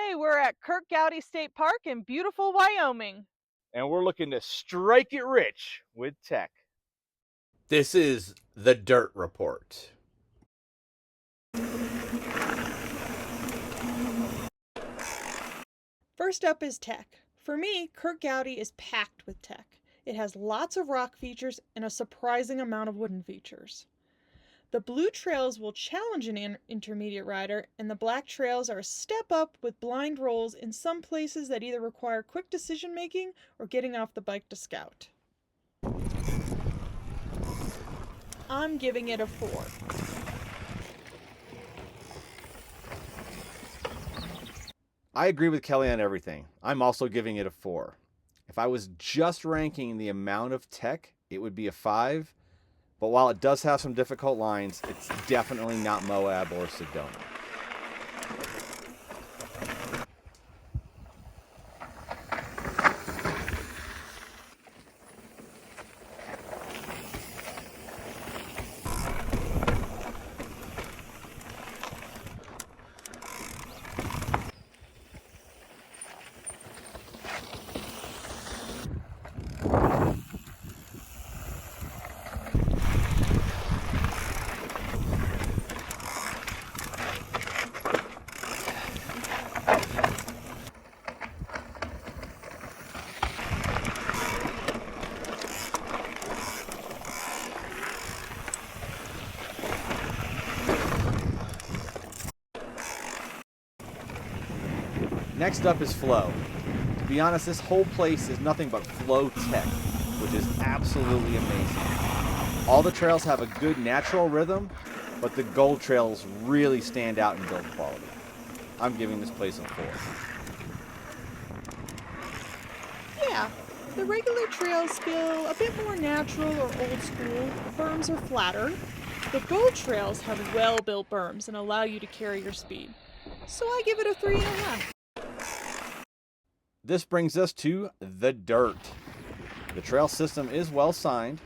Today we're at Curt Gowdy State Park in beautiful Wyoming. And we're looking to strike it rich with tech. This is the Dirt Report. First up is tech. For me, Curt Gowdy is packed with tech. It has lots of rock features and a surprising amount of wooden features. The blue trails will challenge an intermediate rider, and the black trails are a step up with blind rolls in some places that either require quick decision making or getting off the bike to scout. I'm giving it a 4. I agree with Kelly on everything. I'm also giving it a 4. If I was just ranking the amount of tech, it would be a 5. But while it does have some difficult lines, it's definitely not Moab or Sedona. Next up is flow. To be honest, this whole place is nothing but flow tech, which is absolutely amazing. All the trails have a good natural rhythm, but the gold trails really stand out in build quality. I'm giving this place a 4. Yeah, the regular trails feel a bit more natural or old school. The berms are flatter. The gold trails have well-built berms and allow you to carry your speed. So I give it a 3.5. This brings us to the dirt. The trail system is well signed.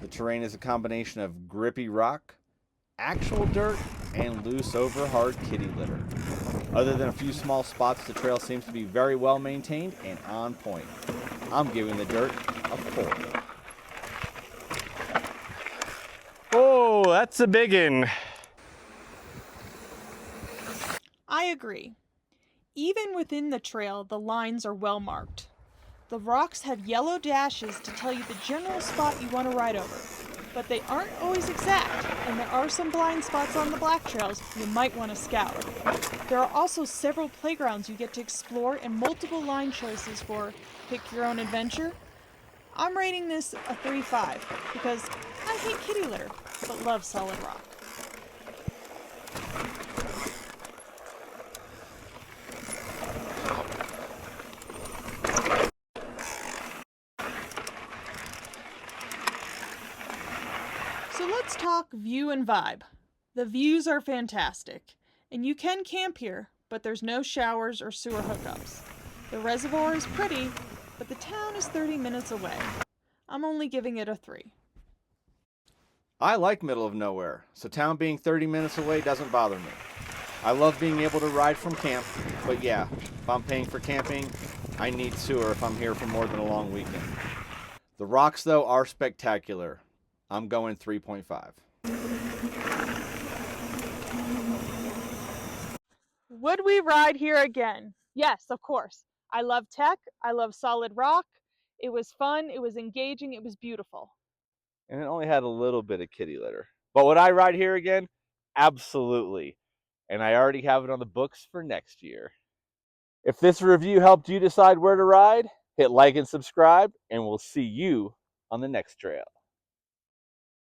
The terrain is a combination of grippy rock, actual dirt, and loose over hard kitty litter. Other than a few small spots, the trail seems to be very well maintained and on point. I'm giving the dirt a 4. Oh, that's a biggin. I agree. Even within the trail, the lines are well marked. The rocks have yellow dashes to tell you the general spot you want to ride over, but they aren't always exact, and there are some blind spots on the black trails you might want to scout. There are also several playgrounds you get to explore and multiple line choices for pick your own adventure. I'm rating this a 3.5 because I hate kitty litter, but love solid rock. So let's talk view and vibe. The views are fantastic, and you can camp here, but there's no showers or sewer hookups. The reservoir is pretty, but the town is 30 minutes away. I'm only giving it a 3. I like middle of nowhere, so town being 30 minutes away doesn't bother me. I love being able to ride from camp, but yeah, if I'm paying for camping, I need sewer if I'm here for more than a long weekend. The rocks, though, are spectacular. I'm going 3.5. Would we ride here again? Yes, of course. I love tech. I love solid rock. It was fun. It was engaging. It was beautiful. And it only had a little bit of kitty litter. But would I ride here again? Absolutely. And I already have it on the books for next year. If this review helped you decide where to ride, hit like and subscribe, and we'll see you on the next trail.